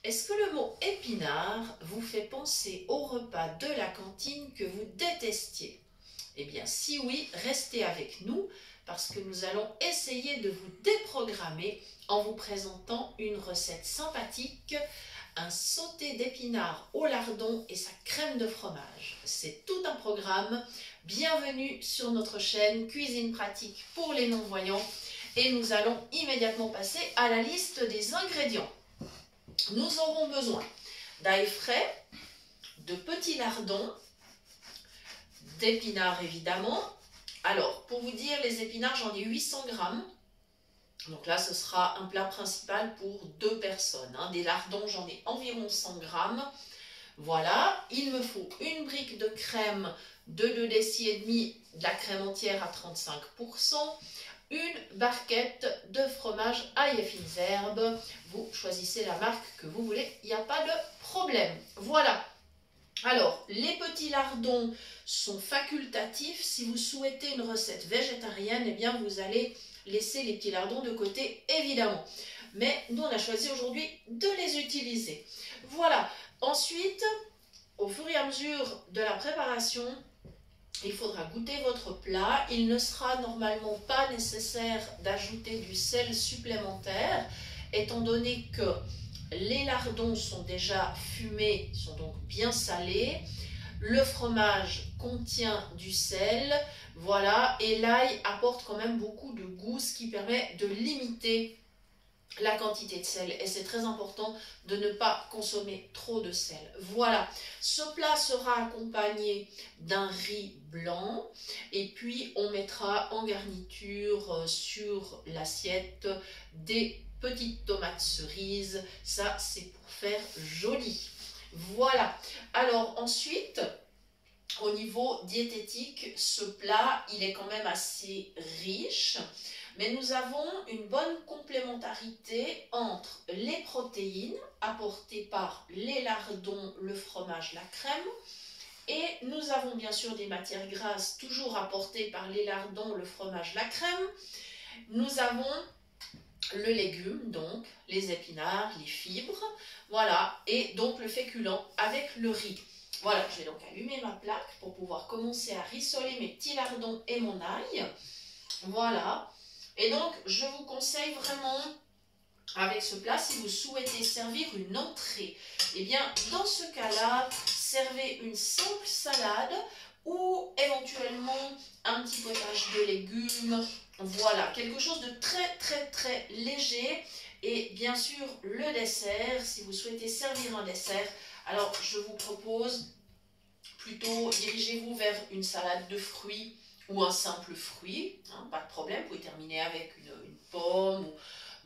Est-ce que le mot épinard vous fait penser au repas de la cantine que vous détestiez? Eh bien, si oui, restez avec nous parce que nous allons essayer de vous déprogrammer en vous présentant une recette sympathique, un sauté d'épinards au lardon et sa crème de fromage. C'est tout un programme. Bienvenue sur notre chaîne Cuisine Pratique pour les non-voyants et nous allons immédiatement passer à la liste des ingrédients. Nous aurons besoin d'ail frais, de petits lardons, d'épinards évidemment. Alors, pour vous dire, les épinards, j'en ai 800 grammes. Donc là, ce sera un plat principal pour 2 personnes. Des lardons, j'en ai environ 100 grammes. Voilà, il me faut une brique de crème de 2 décis et demi, de la crème entière à 35%. Une barquette de fromage ail et fines herbes. Vous choisissez la marque que vous voulez, il n'y a pas de problème. Voilà. Alors, les petits lardons sont facultatifs. Si vous souhaitez une recette végétarienne, eh bien vous allez laisser les petits lardons de côté, évidemment. Mais nous, on a choisi aujourd'hui de les utiliser. Voilà. Ensuite, au fur et à mesure de la préparation, il faudra goûter votre plat. Il ne sera normalement pas nécessaire d'ajouter du sel supplémentaire, étant donné que les lardons sont déjà fumés, sont donc bien salés. Le fromage contient du sel, voilà, et l'ail apporte quand même beaucoup de goût, ce qui permet de limiter la quantité de sel, et c'est très important de ne pas consommer trop de sel. Voilà, ce plat sera accompagné d'un riz blanc et puis on mettra en garniture sur l'assiette des petites tomates cerises. Ça, c'est pour faire joli. Voilà, alors ensuite, au niveau diététique, ce plat, il est quand même assez riche. Mais nous avons une bonne complémentarité entre les protéines apportées par les lardons, le fromage, la crème. Et nous avons bien sûr des matières grasses toujours apportées par les lardons, le fromage, la crème. Nous avons le légume, donc les épinards, les fibres. Voilà, et donc le féculent avec le riz. Voilà, je vais donc allumer ma plaque pour pouvoir commencer à rissoler mes petits lardons et mon ail. Voilà. Et donc, je vous conseille vraiment, avec ce plat, si vous souhaitez servir une entrée, eh bien, dans ce cas-là, servez une simple salade ou éventuellement un petit potage de légumes. Voilà, quelque chose de très léger. Et bien sûr, le dessert, si vous souhaitez servir un dessert, alors je vous propose plutôt, dirigez-vous vers une salade de fruits ou un simple fruit, pas de problème, vous pouvez terminer avec une pomme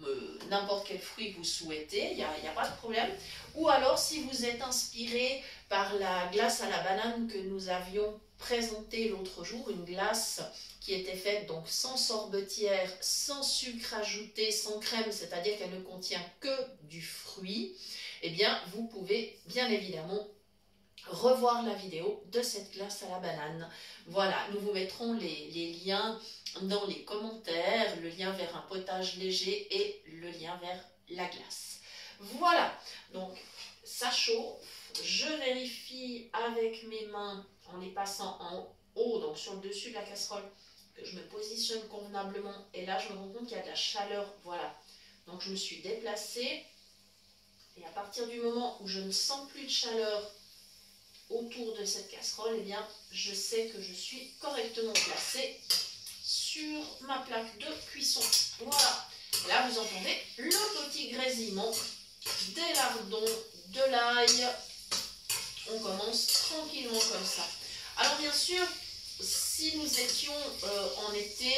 ou n'importe quel fruit que vous souhaitez, il n'y a pas de problème. Ou alors si vous êtes inspiré par la glace à la banane que nous avions présentée l'autre jour, une glace qui était faite donc sans sorbetière, sans sucre ajouté, sans crème, c'est-à-dire qu'elle ne contient que du fruit, eh bien vous pouvez bien évidemment revoir la vidéo de cette glace à la banane. Voilà, nous vous mettrons les liens dans les commentaires, le lien vers un potage léger et le lien vers la glace. Voilà, donc ça chauffe, je vérifie avec mes mains en les passant en haut, donc sur le dessus de la casserole, que je me positionne convenablement, et là je me rends compte qu'il y a de la chaleur, voilà. Donc je me suis déplacée, et à partir du moment où je ne sens plus de chaleur autour de cette casserole, eh bien, je sais que je suis correctement placée sur ma plaque de cuisson. Voilà. Là, vous entendez le petit grésillement des lardons, de l'ail. On commence tranquillement comme ça. Alors, bien sûr, si nous étions en été,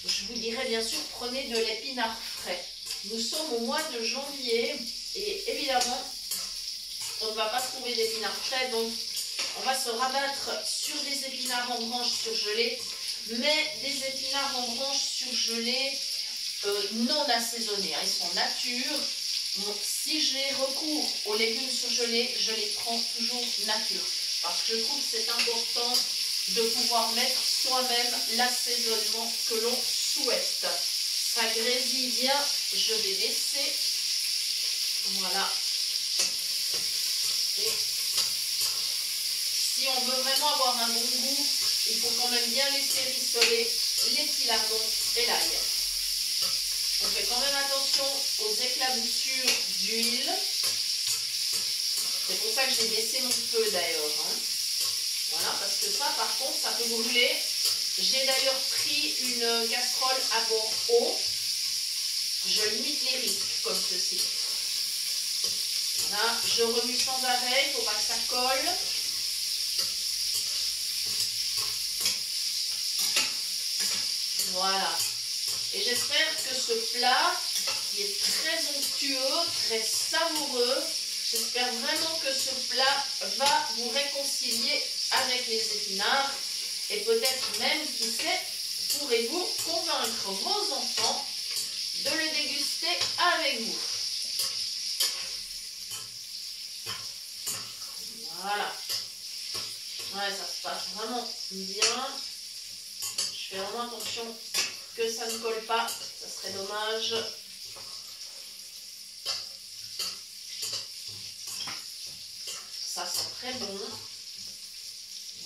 je vous dirais bien sûr, prenez de l'épinard frais. Nous sommes au mois de janvier et évidemment, on ne va pas trouver d'épinards frais, donc on va se rabattre sur des épinards en branches surgelés, mais des épinards en branches surgelés non assaisonnés, ils sont nature. Bon, si j'ai recours aux légumes surgelés, je les prends toujours nature, parce que je trouve que c'est important de pouvoir mettre soi-même l'assaisonnement que l'on souhaite. Ça grésille bien, je vais baisser, voilà. Et si on veut vraiment avoir un bon goût, il faut quand même bien laisser rissoler les petits lardons et l'ail. On fait quand même attention aux éclaboussures d'huile. C'est pour ça que j'ai baissé mon feu d'ailleurs. Hein. Voilà, parce que ça, par contre, ça peut brûler. J'ai d'ailleurs pris une casserole à bord haut. Je limite les risques comme ceci. Voilà, je remue sans arrêt, il ne faut pas que ça colle. Voilà. Et j'espère que ce plat, qui est très onctueux, très savoureux, j'espère vraiment que ce plat va vous réconcilier avec les épinards. Et peut-être même, qui sait, pourrez-vous convaincre vos enfants de le déguster avec vous. Voilà. Ouais, ça se passe vraiment bien. Je fais vraiment attention que ça ne colle pas. Ça serait dommage. Ça sent très bon.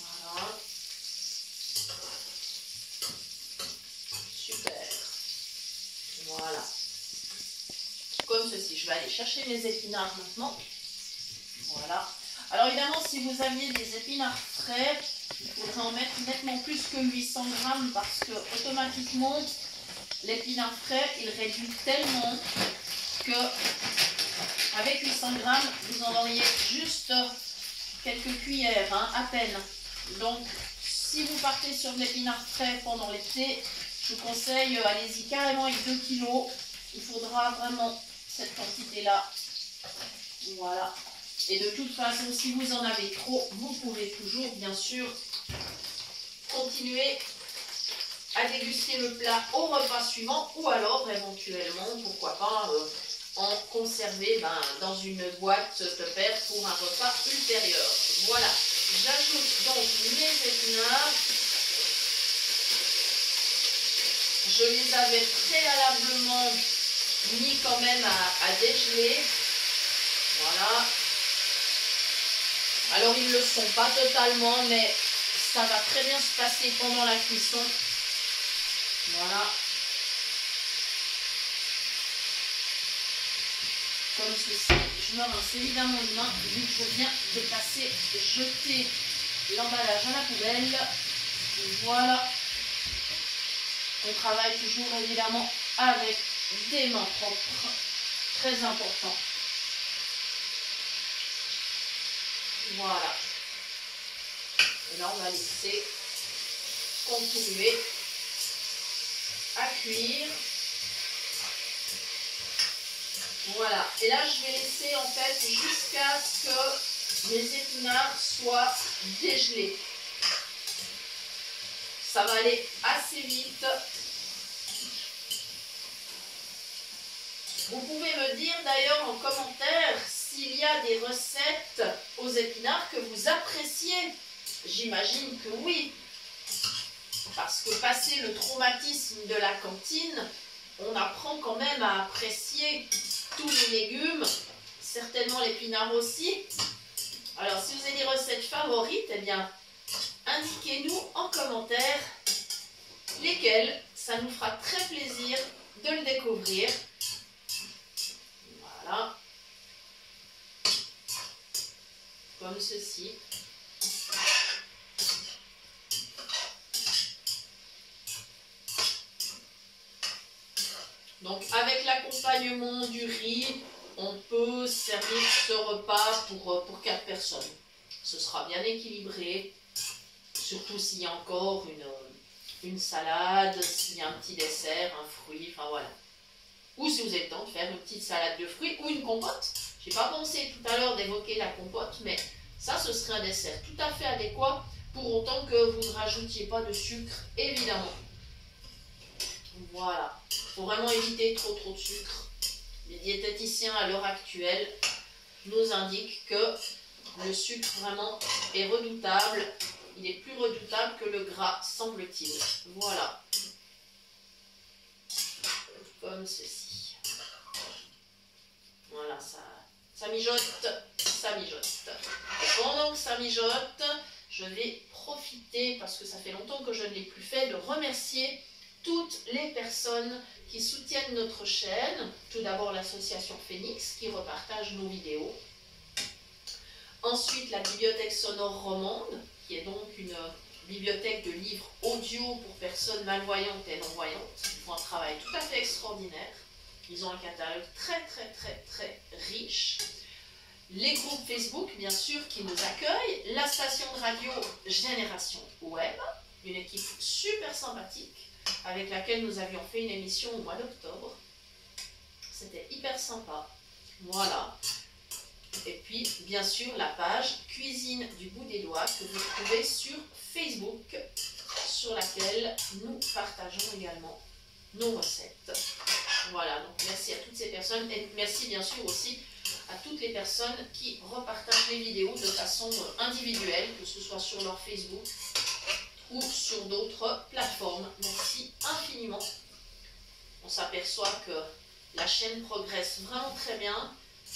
Voilà. Super. Voilà. Comme ceci. Je vais aller chercher mes épinards maintenant. Voilà. Alors évidemment, si vous aviez des épinards frais, il faudrait en mettre nettement plus que 800 grammes parce que automatiquement, l'épinard frais, il réduit tellement que avec 800 grammes, vous en auriez juste quelques cuillères, hein, à peine. Donc, si vous partez sur de l'épinard frais pendant l'été, je vous conseille, allez-y carrément avec 2 kilos. Il faudra vraiment cette quantité-là. Voilà. Et de toute façon, si vous en avez trop, vous pouvez toujours, bien sûr, continuer à déguster le plat au repas suivant ou alors, éventuellement, pourquoi pas, en conserver dans une boîte Tupperware pour un repas ultérieur. Voilà. J'ajoute donc mes épinards. Je les avais préalablement mis quand même à dégeler. Voilà. Alors, ils ne le sont pas totalement, mais ça va très bien se passer pendant la cuisson. Voilà. Comme ceci. Je me rince évidemment les mains, vu que je viens de passer jeter l'emballage à la poubelle. Voilà. On travaille toujours évidemment avec des mains propres. Très important. Voilà. Et là, on va laisser continuer à cuire. Voilà. Et là, je vais laisser en fait jusqu'à ce que mes épinards soient dégelés. Ça va aller assez vite. Vous pouvez me dire d'ailleurs en commentaire s'il y a des recettes aux épinards que vous appréciez. J'imagine que oui. Parce que passé le traumatisme de la cantine, on apprend quand même à apprécier tous les légumes, certainement l'épinard aussi. Alors si vous avez des recettes favorites, eh bien, indiquez-nous en commentaire lesquelles. Ça nous fera très plaisir de le découvrir. Voilà. Comme ceci. Donc avec l'accompagnement du riz, on peut servir ce repas pour 4 personnes. Ce sera bien équilibré, surtout s'il y a encore une salade, s'il y a un petit dessert, un fruit, enfin voilà. Ou si vous avez le temps de faire une petite salade de fruits ou une compote. Je n'ai pas pensé tout à l'heure d'évoquer la compote, mais ça, ce serait un dessert tout à fait adéquat, pour autant que vous ne rajoutiez pas de sucre, évidemment. Voilà. Il faut vraiment éviter trop de sucre. Les diététiciens à l'heure actuelle nous indiquent que le sucre vraiment est redoutable. Il est plus redoutable que le gras, semble-t-il. Voilà. Comme ceci. Voilà, ça mijote, ça mijote. Et pendant que ça mijote, je vais profiter, parce que ça fait longtemps que je ne l'ai plus fait, de remercier toutes les personnes qui soutiennent notre chaîne. Tout d'abord l'association Phoenix qui repartage nos vidéos. Ensuite la bibliothèque sonore romande, qui est donc une bibliothèque de livres audio pour personnes malvoyantes et non-voyantes. Ils font un travail tout à fait extraordinaire. Ils ont un catalogue très riche. Les groupes Facebook, bien sûr, qui nous accueillent. La station de radio Génération Web, une équipe super sympathique avec laquelle nous avions fait une émission au mois d'octobre. C'était hyper sympa. Voilà. Et puis, bien sûr, la page Cuisine du bout des doigts que vous trouvez sur Facebook, sur laquelle nous partageons également nos recettes. Voilà, donc merci à toutes ces personnes et merci bien sûr aussi à toutes les personnes qui repartagent les vidéos de façon individuelle, que ce soit sur leur Facebook ou sur d'autres plateformes. Merci infiniment. On s'aperçoit que la chaîne progresse vraiment très bien.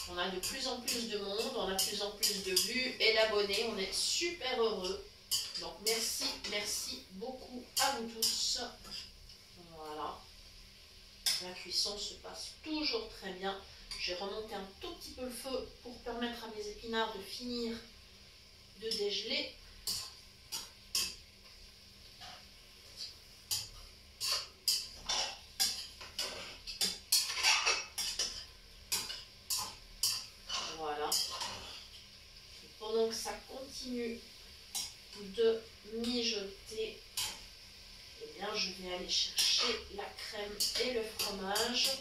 On a de plus en plus de monde, on a de plus en plus de vues et d'abonnés. On est super heureux. Donc merci beaucoup à vous tous. Voilà. La cuisson se passe toujours très bien. J'ai remonté un tout petit peu le feu pour permettre à mes épinards de finir de dégeler. Voilà. Et pendant que ça continue de mijoter, eh bien, je vais aller chercher la crème et le fromage.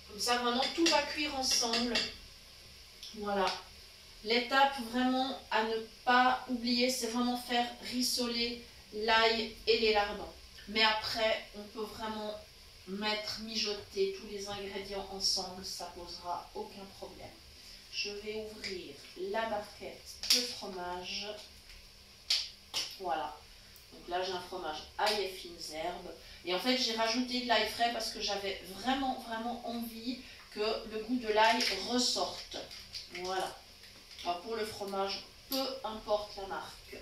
Comme ça, vraiment, tout va cuire ensemble. Voilà. L'étape vraiment à ne pas oublier, c'est vraiment faire rissoler l'ail et les lardons. Mais après, on peut vraiment mijoter tous les ingrédients ensemble, ça posera aucun problème. Je vais ouvrir la barquette de fromage. Voilà. Donc là, j'ai un fromage ail et fines herbes. Et en fait, j'ai rajouté de l'ail frais parce que j'avais vraiment envie que le goût de l'ail ressorte. Voilà. Alors pour le fromage, peu importe la marque.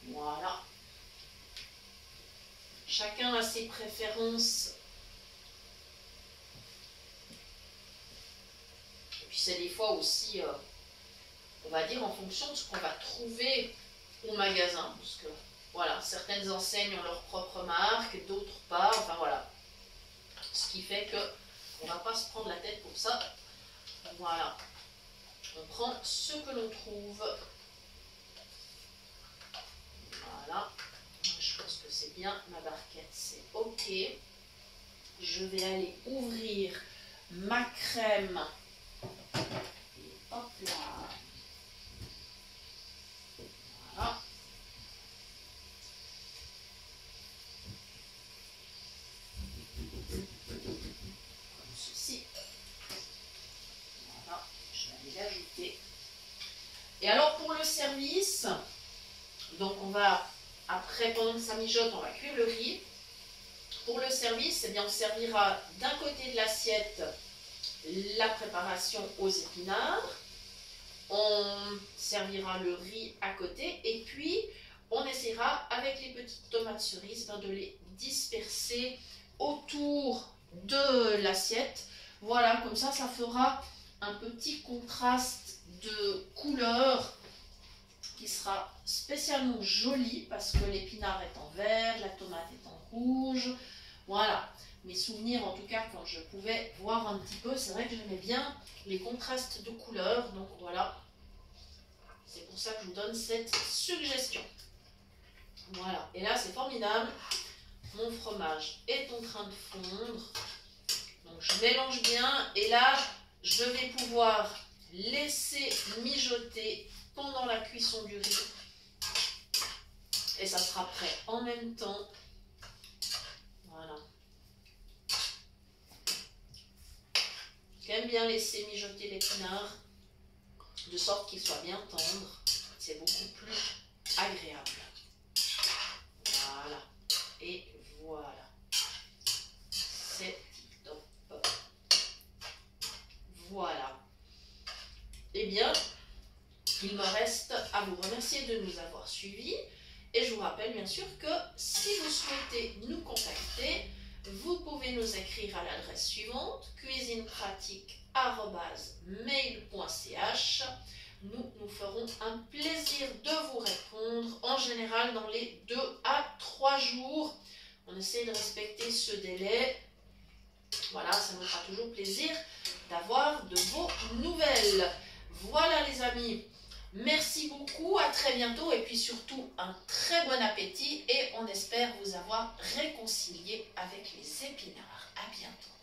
Voilà. Chacun a ses préférences. Et puis c'est des fois aussi, on va dire, en fonction de ce qu'on va trouver au magasin. Parce que, voilà, certaines enseignes ont leur propre marque, d'autres pas. Enfin, voilà. Ce qui fait qu'on ne va pas se prendre la tête pour ça. Voilà. On prend ce que l'on trouve. Voilà. Je pense que c'est bien. Ma barquette, c'est OK. Je vais aller ouvrir ma crème. Et hop là. Voilà. Comme ceci. Voilà. Je vais aller l'ajouter. Et alors pour le service, donc on va, après, pendant que ça mijote, on va cuire le riz. Pour le service, eh bien, on servira d'un côté de l'assiette la préparation aux épinards. On servira le riz à côté et puis on essaiera avec les petites tomates cerises de les disperser autour de l'assiette. Voilà, comme ça, ça fera un petit contraste de couleur qui sera spécialement joli parce que l'épinard est en vert, la tomate est en rouge. Voilà, mes souvenirs en tout cas quand je pouvais voir un petit peu, c'est vrai que j'aimais bien les contrastes de couleurs, donc voilà, c'est pour ça que je vous donne cette suggestion. Voilà, et là c'est formidable, mon fromage est en train de fondre, donc je mélange bien et là je vais pouvoir laisser mijoter pendant la cuisson du riz et ça sera prêt en même temps. Voilà. J'aime bien laisser mijoter l'épinard de sorte qu'il soit bien tendre. C'est beaucoup plus agréable. Voilà. Et voilà. C'est top. Voilà. eh bien, il me reste à vous remercier de nous avoir suivis. Et je vous rappelle bien sûr que si vous souhaitez nous contacter, vous pouvez nous écrire à l'adresse suivante, cuisinepratique@mail.ch. Nous ferons un plaisir de vous répondre, en général dans les 2 à 3 jours. On essaie de respecter ce délai. Voilà, ça nous fera toujours plaisir d'avoir de vos nouvelles. Voilà les amis, merci beaucoup, à très bientôt et puis surtout un très bon appétit et on espère vous avoir réconcilié avec les épinards. À bientôt.